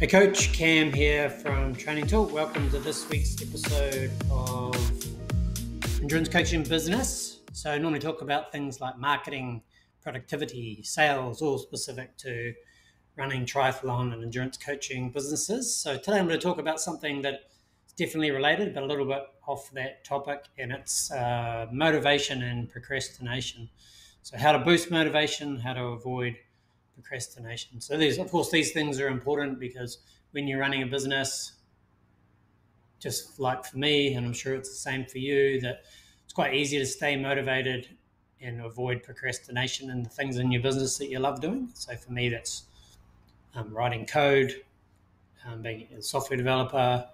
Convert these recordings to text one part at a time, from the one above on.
Hey Coach, Cam here from Training Talk. Welcome to this week's episode of Endurance Coaching Business. So I normally talk about things like marketing, productivity, sales, all specific to running triathlon and endurance coaching businesses. So today I'm going to talk about something that is definitely related, but a little bit off that topic, and it's motivation and procrastination. So how to boost motivation, how to avoid procrastination. So these things are important because when you're running a business, just like for me, and I'm sure it's the same for you, that it's quite easy to stay motivated and avoid procrastination in the things in your business that you love doing. So for me, that's writing code, being a software developer,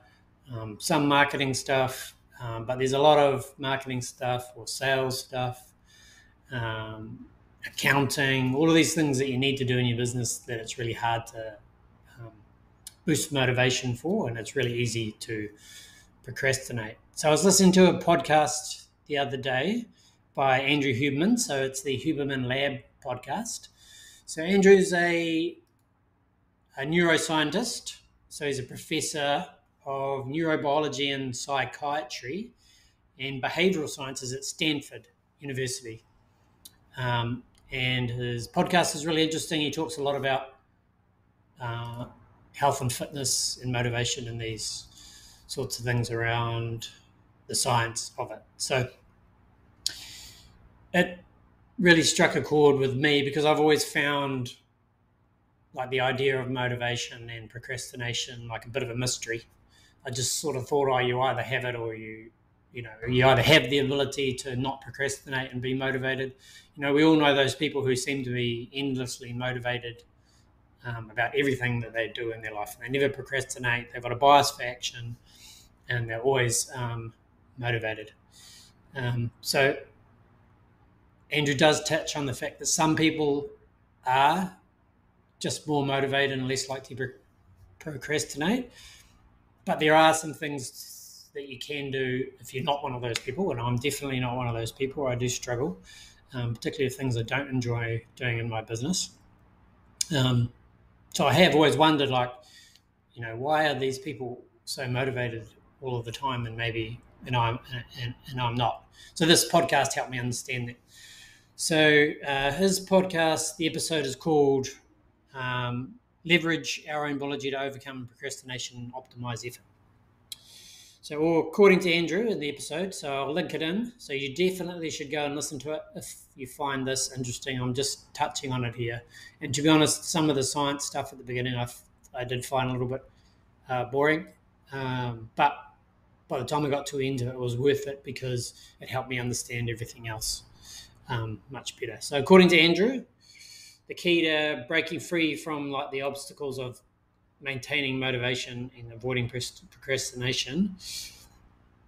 some marketing stuff, but there's a lot of marketing stuff or sales stuff, accounting, all of these things that you need to do in your business that it's really hard to boost motivation for, and it's really easy to procrastinate. So I was listening to a podcast the other day by Andrew Huberman. So it's the Huberman Lab podcast. So Andrew's a neuroscientist. So he's a professor of neurobiology and psychiatry and behavioral sciences at Stanford University. And his podcast is really interesting. He talks a lot about health and fitness and motivation and these sorts of things around the science of it. So it really struck a chord with me because I've always found like the idea of motivation and procrastination like a bit of a mystery. I just sort of thought, you either have it or you either have the ability to not procrastinate and be motivated. We all know those people who seem to be endlessly motivated about everything that they do in their life. They never procrastinate. They've got a bias for action, and they're always motivated. So Andrew does touch on the fact that some people are just more motivated and less likely to procrastinate, but there are some things that you can do if you're not one of those people, and I'm definitely not one of those people. I do struggle, particularly with things I don't enjoy doing in my business. So I have always wondered, why are these people so motivated all of the time, and I'm not. So this podcast helped me understand that. So his podcast, the episode is called Leverage Our Own Biology to Overcome Procrastination and Optimize Effort. So according to Andrew in the episode, so I'll link it in. So you definitely should go and listen to it if you find this interesting. I'm just touching on it here. And to be honest, some of the science stuff at the beginning I did find a little bit boring. But by the time I got to the end of it, it was worth it because it helped me understand everything else much better. So according to Andrew, the key to breaking free from the obstacles of maintaining motivation and avoiding procrastination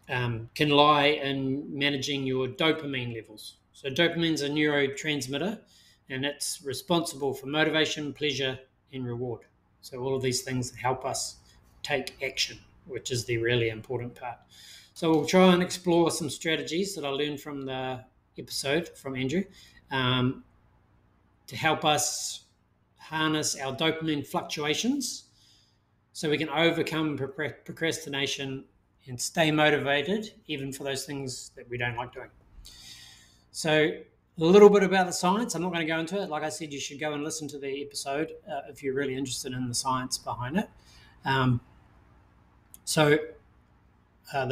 can lie in managing your dopamine levels. So dopamine is a neurotransmitter, and it's responsible for motivation, pleasure, and reward. So all of these things that help us take action, which is the really important part. So we'll try and explore some strategies that I learned from the episode from Andrew to help us harness our dopamine fluctuations so we can overcome procrastination and stay motivated even for those things that we don't like doing. So a little bit about the science. I'm not going to go into it. Like I said, you should go and listen to the episode if you're really interested in the science behind it. A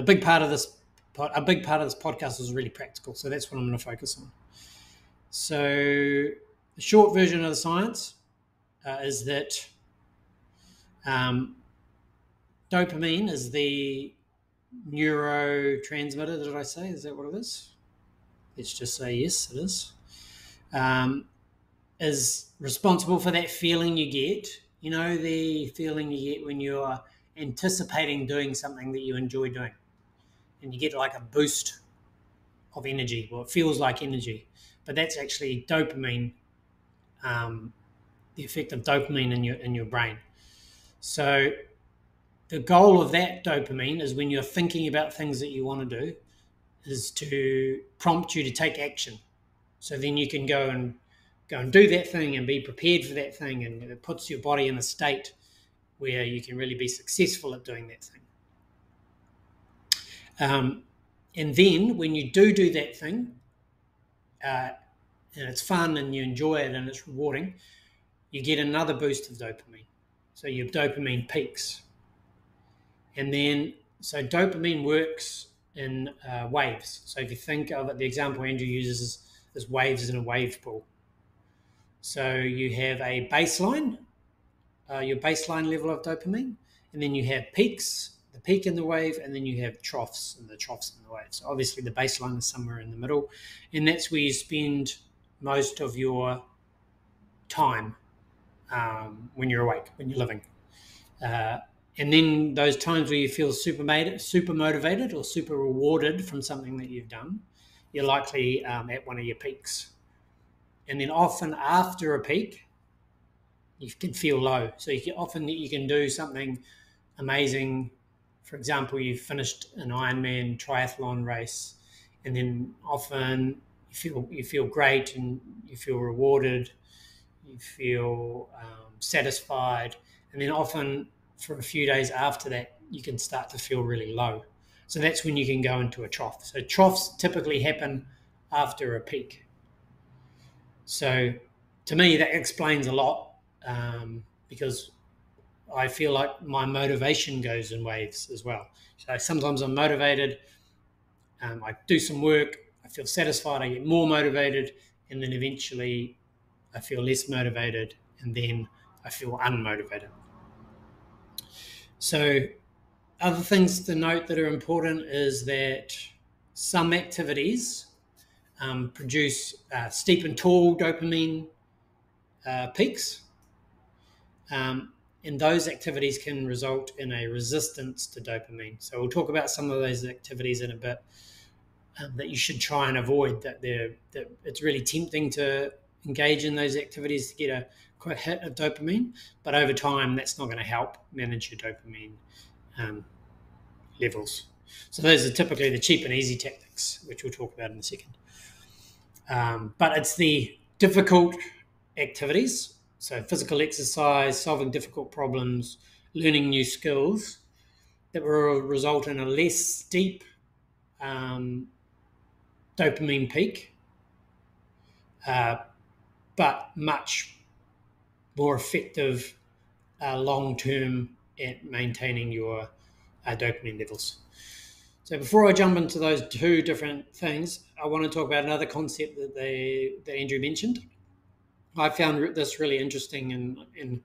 big part of this podcast is really practical. So that's what I'm going to focus on. So the short version of the science is that dopamine is the neurotransmitter. Did I say? Is that what it is? Let's just say yes, it is responsible for that feeling you get. The feeling you get when you're anticipating doing something that you enjoy doing, and you get like a boost of energy. Well, it feels like energy, but that's actually dopamine. The effect of dopamine in your brain. So the goal of that dopamine is when you're thinking about things that you want to do is to prompt you to take action. So then you can go and do that thing and be prepared for that thing, and it puts your body in a state where you can really be successful at doing that thing. And then when you do that thing, and it's fun and you enjoy it and it's rewarding, you get another boost of dopamine. So your dopamine peaks. And then, so dopamine works in waves. So if you think of it, the example Andrew uses is waves in a wave pool. So you have a baseline, your baseline level of dopamine, and then you have peaks, the peak in the wave, and then you have troughs and the troughs in the wave. So obviously the baseline is somewhere in the middle, and that's where you spend most of your time when you're awake, when you're living. And then those times where you feel super motivated or super rewarded from something that you've done, you're likely at one of your peaks. And then often after a peak, you can feel low. So you can do something amazing. For example, you've finished an Ironman triathlon race, and then often you feel great and you feel rewarded, you feel satisfied, and then often for a few days after that, you can start to feel really low. So that's when you can go into a trough. So troughs typically happen after a peak. So to me, that explains a lot because I feel like my motivation goes in waves as well. So sometimes I'm motivated, I do some work, I feel satisfied, I get more motivated, and then eventually I feel less motivated, and then I feel unmotivated. So other things to note that are important is that some activities produce steep and tall dopamine peaks, and those activities can result in a resistance to dopamine. So we'll talk about some of those activities in a bit that you should try and avoid, that it's really tempting to engage in those activities to get a quick hit of dopamine, but over time that's not going to help manage your dopamine levels. So those are typically the cheap and easy tactics, which we'll talk about in a second. But it's the difficult activities, so physical exercise, solving difficult problems, learning new skills, that will result in a less steep dopamine peak, but much more effective long-term at maintaining your dopamine levels. So before I jump into those two different things, I want to talk about another concept that Andrew mentioned. I found this really interesting and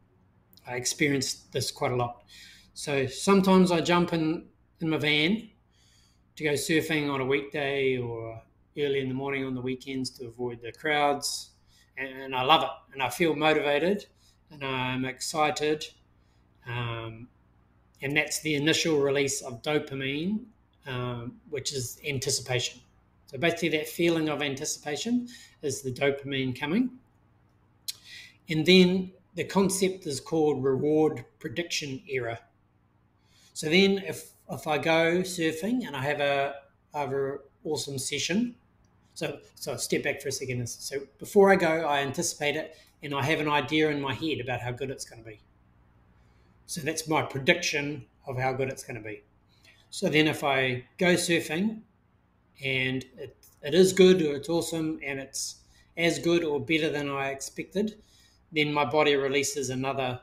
I experienced this quite a lot. So sometimes I jump in my van to go surfing on a weekday or early in the morning on the weekends to avoid the crowds, and I love it, and I feel motivated and I'm excited, and that's the initial release of dopamine, which is anticipation. So basically that feeling of anticipation is the dopamine coming. And then the concept is called reward prediction error. So then if I go surfing and I have an awesome session, so step back for a second. So before I go, I anticipate it and I have an idea in my head about how good it's going to be. So that's my prediction of how good it's going to be. So then if I go surfing and it is good or it's awesome and it's as good or better than I expected, then my body releases another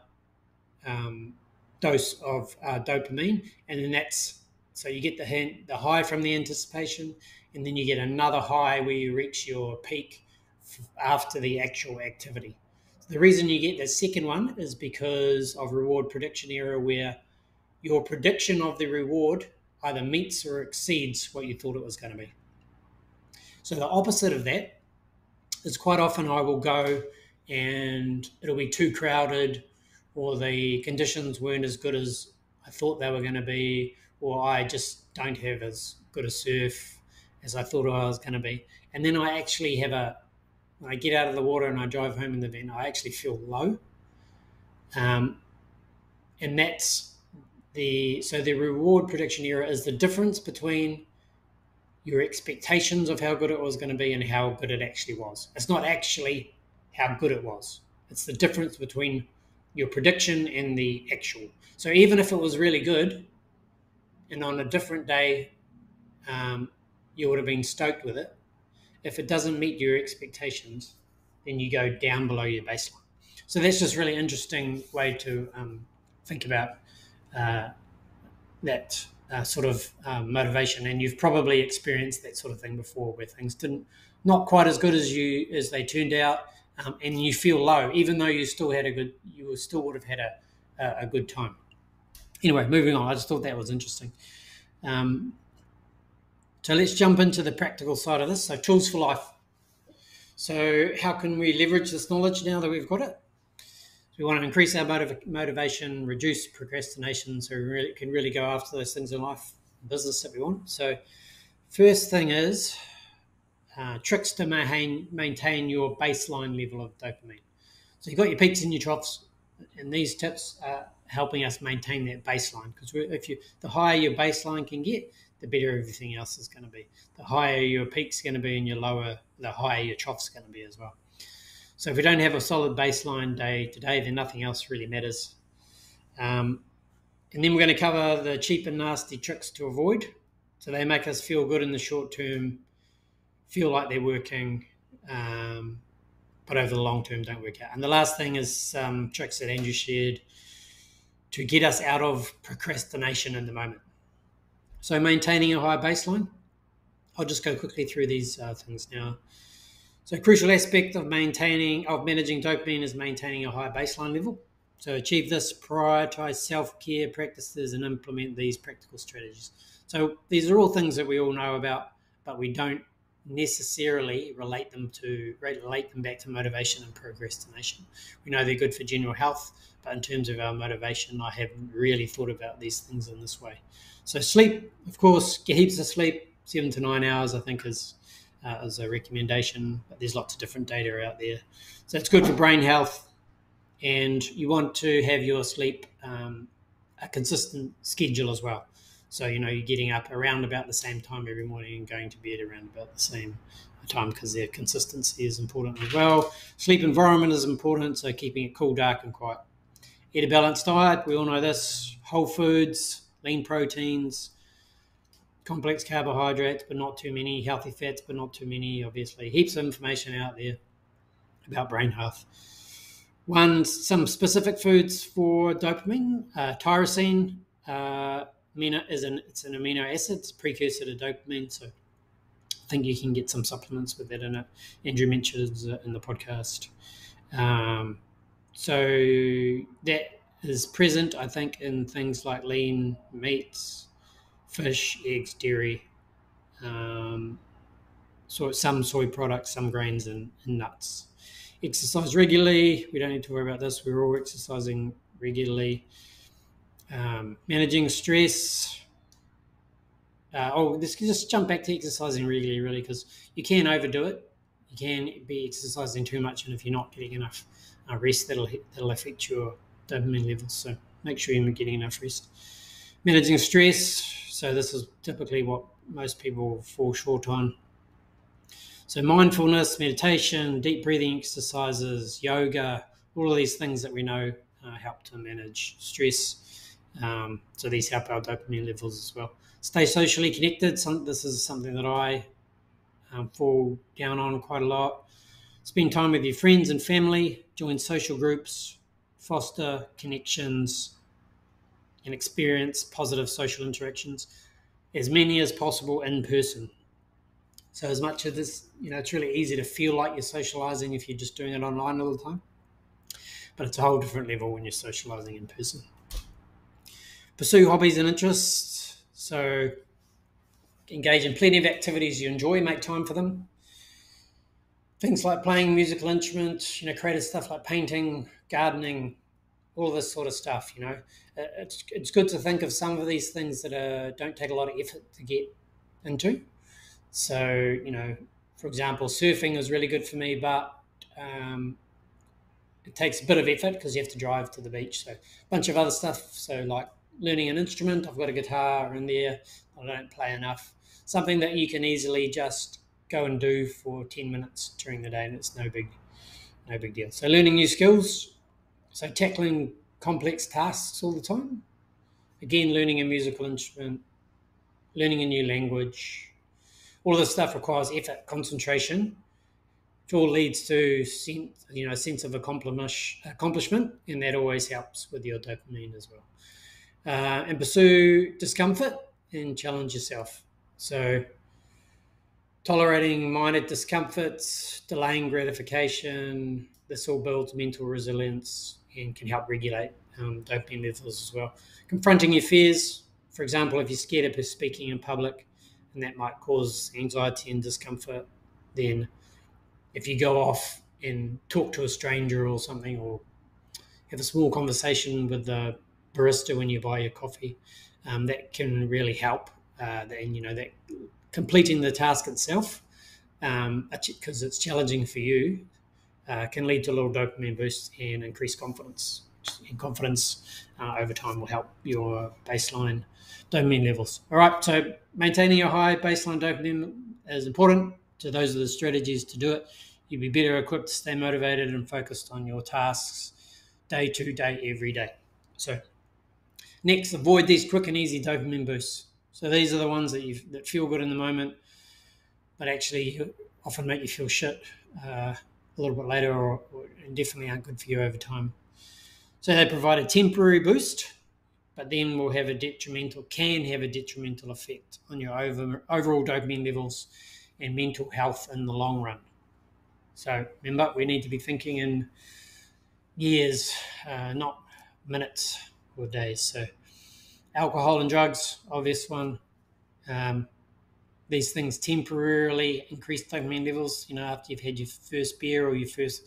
dose of dopamine, and then so you get the high from the anticipation, and then you get another high where you reach your peak after the actual activity. The reason you get the second one is because of reward prediction error, where your prediction of the reward either meets or exceeds what you thought it was going to be. So the opposite of that is quite often I will go and it'll be too crowded, or the conditions weren't as good as I thought they were going to be, or I just don't have as good a surf as I thought I was going to be. And then I actually when I get out of the water and I drive home in the van, I actually feel low. And that's the reward prediction error is the difference between your expectations of how good it was going to be and how good it actually was. It's not actually how good it was. It's the difference between your prediction and the actual. So even if it was really good, and on a different day, you would have been stoked with it. If it doesn't meet your expectations, then you go down below your baseline. So that's just really interesting way to think about that sort of motivation. And you've probably experienced that sort of thing before, where things didn't not quite as good as they turned out, and you feel low, even though you still would have had a good time. Anyway, moving on. I just thought that was interesting. So let's jump into the practical side of this. So tools for life. So how can we leverage this knowledge now that we've got it? We want to increase our motivation, reduce procrastination, so we can really go after those things in life, business that we want. So first thing is tricks to maintain your baseline level of dopamine. So you've got your peaks and your troughs, and these tips are helping us maintain that baseline, because the higher your baseline can get, the better everything else is going to be. The higher your peak's going to be and the higher your trough's going to be as well. So if we don't have a solid baseline day today, then nothing else really matters. And then we're going to cover the cheap and nasty tricks to avoid. So they make us feel good in the short term, feel like they're working, but over the long term don't work out. And the last thing is some tricks that Andrew shared to get us out of procrastination in the moment. So maintaining a high baseline. I'll just go quickly through these things now. So a crucial aspect of managing dopamine is maintaining a high baseline level. So achieve this, prioritize self-care practices and implement these practical strategies. So these are all things that we all know about, but we don't necessarily relate them back to motivation and procrastination. We know they're good for general health, but in terms of our motivation, I haven't really thought about these things in this way. So sleep, of course, get heaps of sleep, 7 to 9 hours, I think is a recommendation, but there's lots of different data out there. So it's good for brain health, and you want to have your sleep a consistent schedule as well. So, you're getting up around about the same time every morning and going to bed around about the same time, because their consistency is important as well. Sleep environment is important, so keeping it cool, dark, and quiet. Eat a balanced diet. We all know this. Whole foods, lean proteins, complex carbohydrates, but not too many. Healthy fats, but not too many, obviously. Heaps of information out there about brain health. Some specific foods for dopamine. Tyrosine it's an amino acid. It's a precursor to dopamine, so I think you can get some supplements with that in it. Andrew mentioned in the podcast. So that is present, I think, in things like lean meats, fish, eggs, dairy, so some soy products, some grains, and nuts. Exercise regularly. We don't need to worry about this. We're all exercising regularly. Managing stress. Let's just jump back to exercising regularly, really, because you can overdo it. You can be exercising too much, and if you're not getting enough rest, that'll affect your dopamine levels. So make sure you're getting enough rest. Managing stress. So this is typically what most people fall short on. So mindfulness, meditation, deep breathing exercises, yoga, all of these things that we know help to manage stress. So these help our dopamine levels as well. Stay socially connected. This is something that I fall down on quite a lot. Spend time with your friends and family, join social groups, foster connections, and experience positive social interactions, as many as possible in person. So as much of this, it's really easy to feel like you're socializing if you're just doing it online all the time, but it's a whole different level when you're socializing in person. Pursue hobbies and interests. So engage in plenty of activities you enjoy, make time for them. Things like playing musical instruments, creative stuff like painting, gardening, all this sort of stuff, It's good to think of some of these things that don't take a lot of effort to get into. So, for example, surfing is really good for me, but it takes a bit of effort because you have to drive to the beach. So a bunch of other stuff. So like learning an instrument, I've got a guitar in there. I don't play enough. Something that you can easily just go and do for 10 minutes during the day, and it's no big deal. So learning new skills. So tackling complex tasks all the time. Again, learning a musical instrument, learning a new language. All of this stuff requires effort, concentration, which all leads to a sense of accomplishment, and that always helps with your dopamine as well. And pursue discomfort and challenge yourself. So tolerating minor discomforts, delaying gratification, this all builds mental resilience and can help regulate dopamine levels as well. Confronting your fears, for example, if you're scared of speaking in public and that might cause anxiety and discomfort, then if you go off and talk to a stranger or something, or have a small conversation with the barista when you buy your coffee, that can really help. And that completing the task itself, because it's challenging for you, can lead to a little dopamine boost and increased confidence. And confidence over time will help your baseline dopamine levels. All right, so maintaining a high baseline dopamine is important. So those are the strategies to do it. You'll be better equipped to stay motivated and focused on your tasks day to day, every day. So next, avoid these quick and easy dopamine boosts. So these are the ones that feel good in the moment, but actually often make you feel shit a little bit later, or definitely aren't good for you over time. So they provide a temporary boost, but then can have a detrimental effect on your overall dopamine levels and mental health in the long run. So remember, we need to be thinking in years, not minutes or days. So alcohol and drugs, obvious one. These things temporarily increase dopamine levels. After you've had your first beer or your first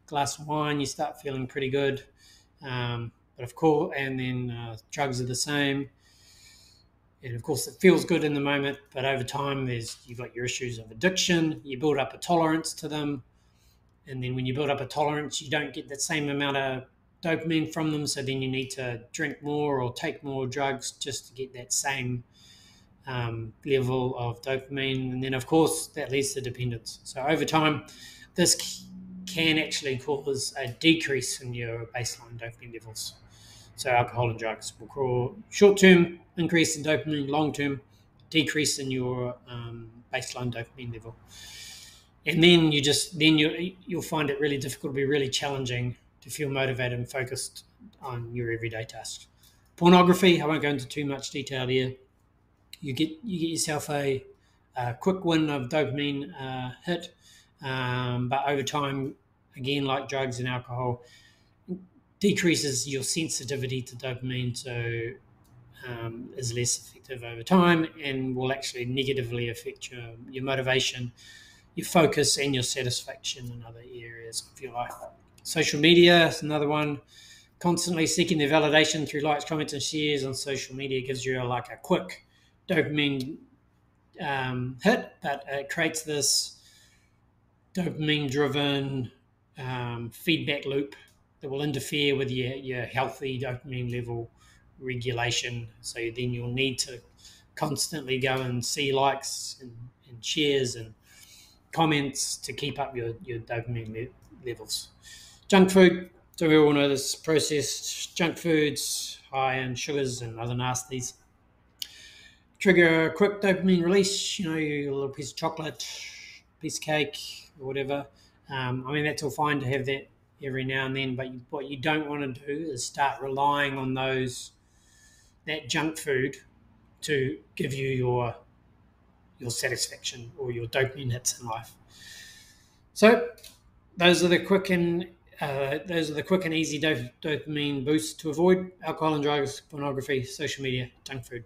glass of wine, you start feeling pretty good. But of course, and then drugs are the same. And of course, it feels good in the moment, but over time, you've got your issues of addiction. You build up a tolerance to them, and then when you build up a tolerance, you don't get the same amount of dopamine from them. So then you need to drink more or take more drugs just to get that same level of dopamine. And then, of course, that leads to dependence. So over time, this can actually cause a decrease in your baseline dopamine levels. So alcohol and drugs will cause short-term increase in dopamine, long-term decrease in your baseline dopamine level. And then you'll find it really difficult to be really challenging to feel motivated and focused on your everyday tasks. Pornography, I won't go into too much detail here. You get yourself a quick win of dopamine hit, but over time, again, like drugs and alcohol, decreases your sensitivity to dopamine, so is less effective over time and will actually negatively affect your motivation, your focus, and your satisfaction in other areas of your life. Social media is another one. Constantly seeking the validation through likes, comments, and shares on social media gives you a quick dopamine hit, but it creates this dopamine-driven feedback loop that will interfere with your healthy dopamine level regulation. So then you'll need to constantly go and see likes and shares and comments to keep up your dopamine levels. Junk food, so we all know this, processed junk foods, high in sugars and other nasties, trigger a quick dopamine release, your little piece of chocolate, piece of cake, or whatever. That's all fine to have that every now and then, but what you don't want to do is start relying on that junk food to give you your satisfaction or your dopamine hits in life. So those are the quick and easy dopamine boosts to avoid: alcohol and drugs, pornography, social media, junk food.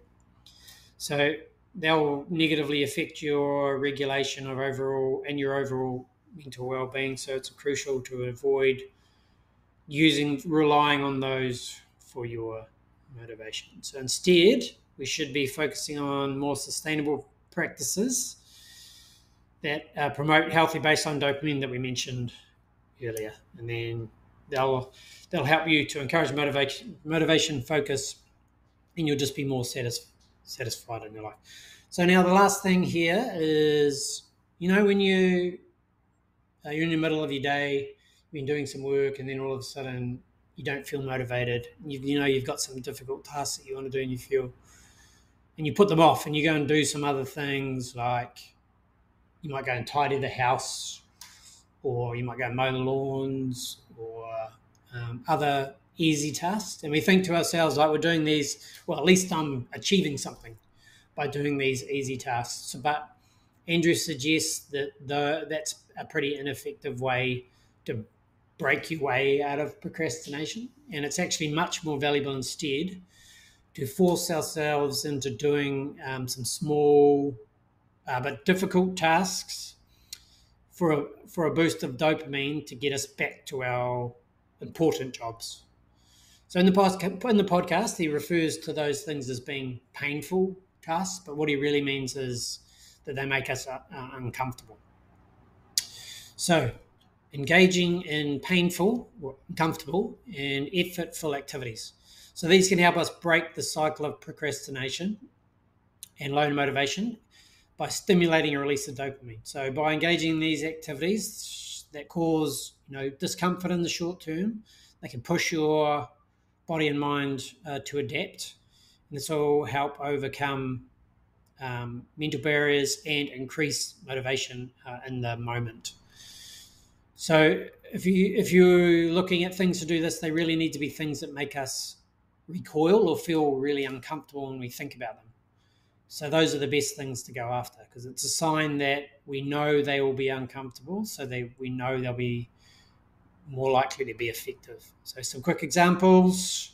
So they'll negatively affect your regulation of your overall mental well-being. So it's crucial to avoid relying on those for your motivation. So instead, we should be focusing on more sustainable practices that promote healthy baseline dopamine that we mentioned earlier, and then they'll help you to encourage motivation, focus, and you'll just be more satisfied in your life. So now the last thing here is, when you're in the middle of your day, you've been doing some work, and then all of a sudden you don't feel motivated, you've got some difficult tasks that you want to do, and you put them off, and you go and do some other things, like you might go and tidy the house, or you might go and mow the lawns, or other easy tasks. And we think to ourselves, like, we're doing these, well, at least I'm achieving something by doing these easy tasks. But Andrew suggests that that's a pretty ineffective way to break your way out of procrastination. And it's actually much more valuable instead to force ourselves into doing some small but difficult tasks for a boost of dopamine to get us back to our important jobs. So in the podcast, he refers to those things as being painful tasks, but what he really means is that they make us uncomfortable. So engaging in painful, or uncomfortable, and effortful activities. So these can help us break the cycle of procrastination and low motivation by stimulating a release of dopamine. So by engaging in these activities that cause discomfort in the short term, they can push your body and mind to adapt, and this will help overcome mental barriers and increase motivation in the moment. So if you're looking at things to do this, they really need to be things that make us recoil or feel really uncomfortable when we think about them. So those are the best things to go after, because it's a sign that we know they will be uncomfortable, so we know they'll be more likely to be effective. So some quick examples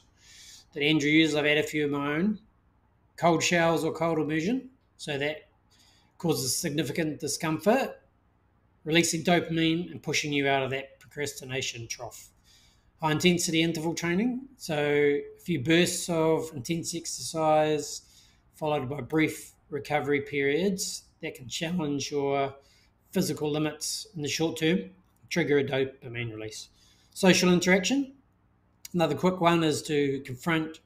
that Andrew used, I've had a few of my own. Cold showers or cold immersion, so that causes significant discomfort, releasing dopamine and pushing you out of that procrastination trough. High intensity interval training, so a few bursts of intense exercise followed by brief recovery periods that can challenge your physical limits in the short term, trigger a dopamine release. Social interaction, another quick one is to confront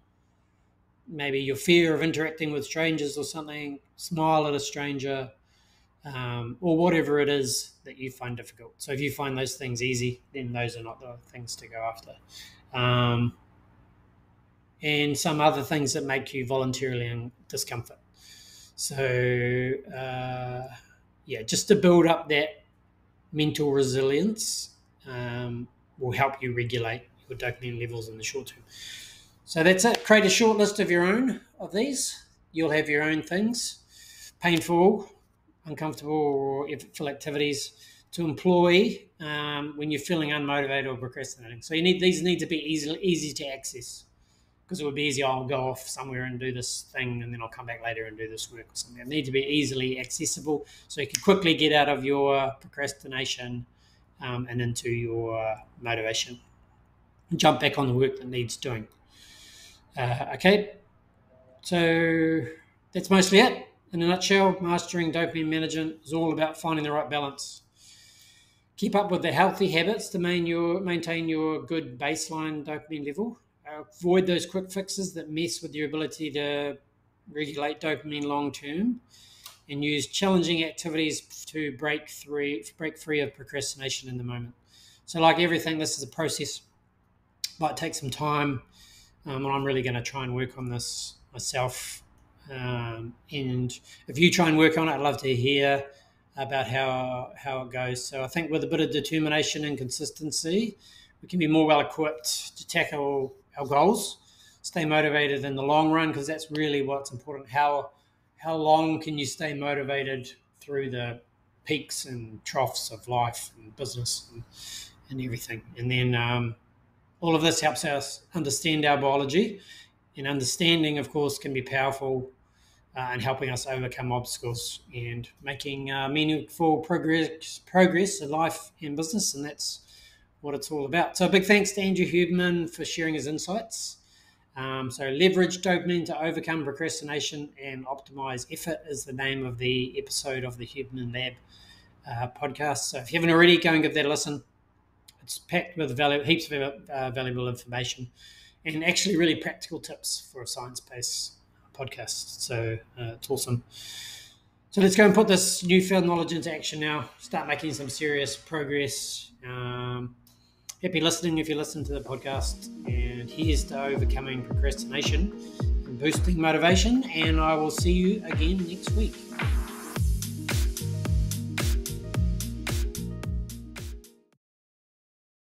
maybe your fear of interacting with strangers or something, smile at a stranger, or whatever it is that you find difficult. So if you find those things easy, then those are not the things to go after. And some other things that make you voluntarily in discomfort. So, just to build up that mental resilience will help you regulate your dopamine levels in the short term. So that's it. Create a short list of your own of these. You'll have your own things, painful, uncomfortable, or effortful activities to employ when you're feeling unmotivated or procrastinating. So these need to be easy to access, because it would be easy, I'll go off somewhere and do this thing, and then I'll come back later and do this work or something. They need to be easily accessible so you can quickly get out of your procrastination and into your motivation and jump back on the work that needs doing. Okay, so that's mostly it. In a nutshell, mastering dopamine management is all about finding the right balance. Keep up with the healthy habits to maintain your good baseline dopamine level. Avoid those quick fixes that mess with your ability to regulate dopamine long term, and use challenging activities to break free of procrastination in the moment. So like everything, this is a process. Might take some time, and I'm really going to try and work on this myself. And if you try and work on it, I'd love to hear about how it goes. So I think with a bit of determination and consistency, we can be more well equipped to tackle our goals, stay motivated in the long run, because that's really what's important. How long can you stay motivated through the peaks and troughs of life and business and everything? And then all of this helps us understand our biology, and understanding, of course, can be powerful in helping us overcome obstacles and making meaningful progress in life and business, and that's what it's all about. So a big thanks to Andrew Huberman for sharing his insights. So leverage dopamine to overcome procrastination and optimize effort is the name of the episode of the Huberman Lab podcast. So if you haven't already, go and give that a listen. It's packed with heaps of valuable information and actually really practical tips for a science-based podcast. So it's awesome. So let's go and put this newfound knowledge into action now. Start making some serious progress. Happy listening if you listen to the podcast. And here's to overcoming procrastination and boosting motivation. And I will see you again next week.